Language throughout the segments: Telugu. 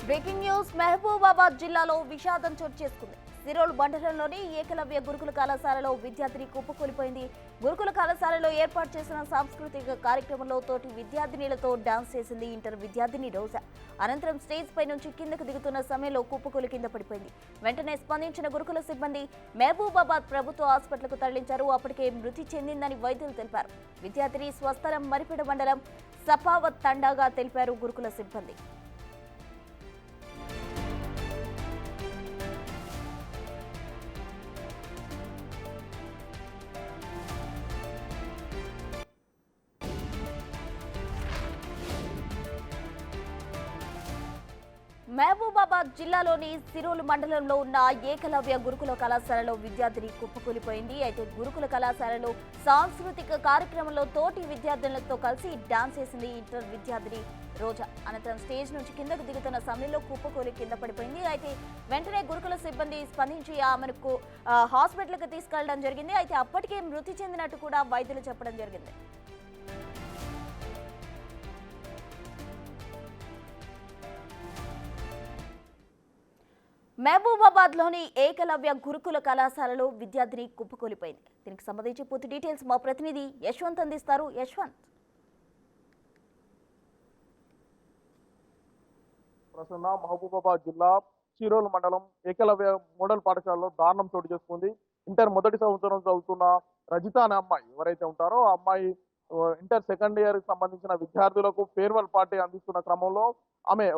బ్రేకింగ్ న్యూస్ మహబూబాబాద్ జిల్లాలో విషాదం చోటు చేసుకుంది. సిరోల్ మండలంలోని ఏకలవ్య గురుకుల కళాశాలలో విద్యార్థిని కుప్పకూలిపోయింది. గురుకుల కళాశాలలో ఏర్పాటు చేసిన సాంస్కృతిక కార్యక్రమంలో తోటి విద్యార్థినిలతో డాన్స్ చేసింది ఇంటర్ విద్యార్థిని రోజా. అనంతరం స్టేజ్ పై నుంచి కిందకు దిగుతున్న సమయంలో కుప్పకూలి కింద పడిపోయింది. వెంటనే స్పందించిన గురుకుల సిబ్బంది మహబూబాబాద్ ప్రభుత్వ హాస్పిటల్కు తరలించారు. అప్పటికే మృతి చెందిందని వైద్యులు తెలిపారు. విద్యార్థిని స్వస్థలం మరిపేడ మండలం సపావత్ తండాగా తెలిపారు గురుకుల సిబ్బంది. మహబూబాబాద్ జిల్లాలోని సిరోల్ మండలంలో ఉన్న ఏకలవ్య గురుకుల కళాశాలలో విద్యార్థిని కుప్పకూలిపోయింది. అయితే గురుకుల కళాశాలలో సాంస్కృతిక కార్యక్రమంలో తోటి విద్యార్థులతో కలిసి డాన్స్ చేసింది ఇంటర్ విద్యార్థిని రోజా. అనంతరం స్టేజ్ నుంచి కిందకు దిగుతున్న సమయంలో కుప్పకూలి కింద పడిపోయింది. అయితే వెంటనే గురుకుల సిబ్బంది స్పందించి ఆమెకు హాస్పిటల్కి తీసుకెళ్లడం జరిగింది. అయితే అప్పటికే మృతి చెందినట్టు కూడా వైద్యులు చెప్పడం జరిగింది. మహబూబాబాద్లోని ఏకలవ్య గురుకుల కళాశాలలో విద్యార్థిని కుప్పకూలిపోయింది. దీనికి సంబంధించి పూర్తి డీటెయిల్స్ మా ప్రతినిధి యశ్వంత్ అందిస్తారు. యశ్వంత్, ప్రస్తుతం మహబూబాబాద్ జిల్లా సిరోల్ మండలం ఏకలవ్య మోడల్ పాఠశాలలో దారుణం చోటు చేసుకుంది. ఇంటర్ మొదటి సంవత్సరం చదువుతున్న రజిత అనే అమ్మాయి ఎవరైతే ఉంటారో ఆ అమ్మాయి ఇంటర్ సెకండ్ ఇయర్ కి సంబంధించిన విద్యార్థులకు ఫేర్వెల్ పార్టీ అందిస్తున్న క్రమంలో ఆమె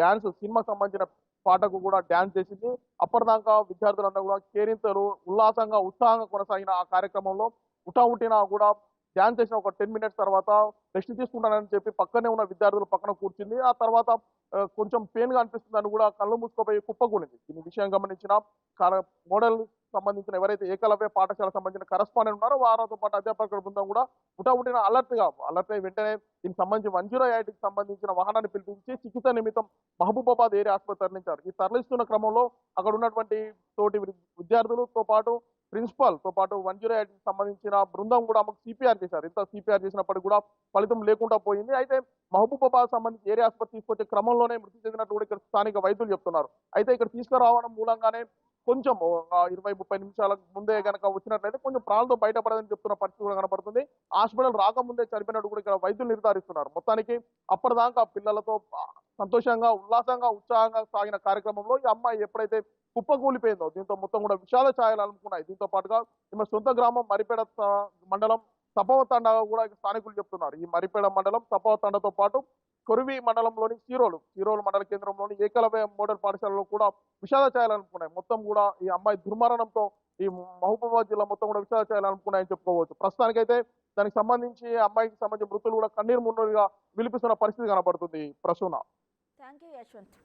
డాన్స్ సినిమా సంబంధించిన పాటకు కూడా డాన్స్ చేసింది. అప్పటిదాకా విద్యార్థులందరూ కూడా కేరింతలు ఉల్లాసంగా ఉత్సాహంగా కొనసాగిన ఆ కార్యక్రమంలో ఉట్టినా కూడా డాన్స్ చేసిన ఒక 10 మినిట్స్ తర్వాత రెస్ట్ తీసుకుంటానని చెప్పి పక్కనే ఉన్న విద్యార్థులు పక్కన కూర్చుంది. ఆ తర్వాత కొంచెం పెయిన్ గా అనిపిస్తుందని కూడా కళ్ళు మూసుకుపోయి కుప్పకూలింది. దీని విషయం గమనించిన మోడల్ సంబంధించిన ఎవరైతే ఏకలవ్య పాఠశాల సంబంధించిన కరస్పాండెంట్ ఉన్నారో వారితో పాటు అధ్యాపకుల బృందం కూడా ఉట్టిన అలర్ట్ అయి వెంటనే దీనికి సంబంధించి 108కి సంబంధించిన వాహనాన్ని పిలిపించి చికిత్స నిమిత్తం మహబూబాబాద్ ఏరియా ఆసుపత్రి తరలించారు. ఈ తరలిస్తున్న క్రమంలో అక్కడ ఉన్నటువంటి తోటి విద్యార్థులతో పాటు ప్రిన్సిపాల్ తో పాటు 108కి సంబంధించిన బృందం కూడా ఆమెకు సిపిఆర్ చేశారు. ఇంత సిపిఆర్ చేసినప్పటికీ కూడా ఫలితం లేకుండా పోయింది. అయితే మహబూబాబాద్ సంబంధించి ఏరియా ఆసుపత్రి తీసుకొచ్చే క్రమంలోనే మృతి చెందినట్టు కూడా ఇక్కడ స్థానిక వైద్యులు చెప్తున్నారు. అయితే ఇక్కడ తీసుకురావడం మూలంగానే కొంచెం 20-30 నిమిషాల ముందే కనుక వచ్చినట్లయితే కొంచెం ప్రాణాలతో బయటపడదని చెప్తున్న పరిస్థితి కూడా కనబడుతుంది. హాస్పిటల్ రాకముందే చనిపోయినట్టు కూడా ఇక్కడ వైద్యులు నిర్ధారిస్తున్నారు. మొత్తానికి అప్పటిదాకా పిల్లలతో సంతోషంగా ఉల్లాసంగా ఉత్సాహంగా సాగిన కార్యక్రమంలో ఈ అమ్మాయి ఎప్పుడైతే కుప్పకూలిపోయిందో దీంతో మొత్తం కూడా విషాద ఛాయలు అలుముకున్నాయి. దీంతో పాటుగా ఈమె సొంత గ్రామం మరిపేడ మండలం సపావత్ తండా కూడా స్థానికులు చెప్తున్నారు. ఈ మరిపేడ మండలం సపావత్ తండాతో పాటు కొరివి మండలంలోని సిరోలు మండల కేంద్రంలోని ఏకలవ్య మోడల్ పాఠశాలలో కూడా విషాద ఛాయలు అనుకున్నాయి. మొత్తం కూడా ఈ అమ్మాయి దుర్మరణంతో ఈ మహబూబాబాద్ జిల్లా మొత్తం కూడా విషాద ఛాయలు అనుకున్నాయని చెప్పుకోవచ్చు. ప్రస్తుతానికైతే దానికి సంబంధించి అమ్మాయికి సంబంధించిన మృతులు కూడా కన్నీరు మున్నీరుగా విలిపిస్తున్న పరిస్థితి కనబడుతుంది. Prasuna, thank you Yashwant.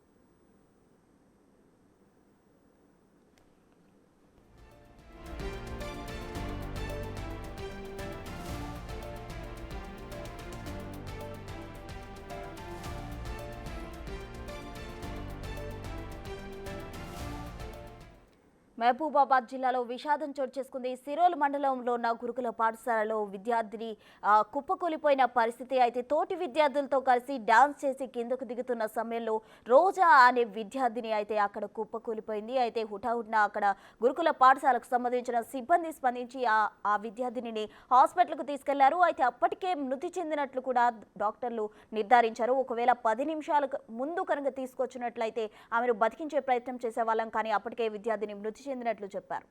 మహబూబాబాద్ జిల్లాలో విషాదం చోటు చేసుకుంది. సిరోల్ మండలంలో ఉన్న గురుకుల పాఠశాలలో విద్యార్థిని కుప్పకూలిపోయిన పరిస్థితి. అయితే తోటి విద్యార్థులతో కలిసి డాన్స్ చేసి కిందకు దిగుతున్న సమయంలో రోజా అనే విద్యార్థిని అయితే అక్కడ కుప్పకూలిపోయింది. అయితే హుటాహుటిన అక్కడ గురుకుల పాఠశాలకు సంబంధించిన సిబ్బంది స్పందించి ఆ విద్యార్థినిని హాస్పిటల్కు తీసుకెళ్లారు. అయితే అప్పటికే మృతి చెందినట్లు కూడా డాక్టర్లు నిర్ధారించారు. ఒకవేళ 10 నిమిషాలకు ముందు కనుక తీసుకొచ్చినట్లయితే ఆమెను బతికించే ప్రయత్నం చేసేవాళ్ళం, కానీ అప్పటికే విద్యార్థిని మృతి చెందినట్లు చెప్పారు.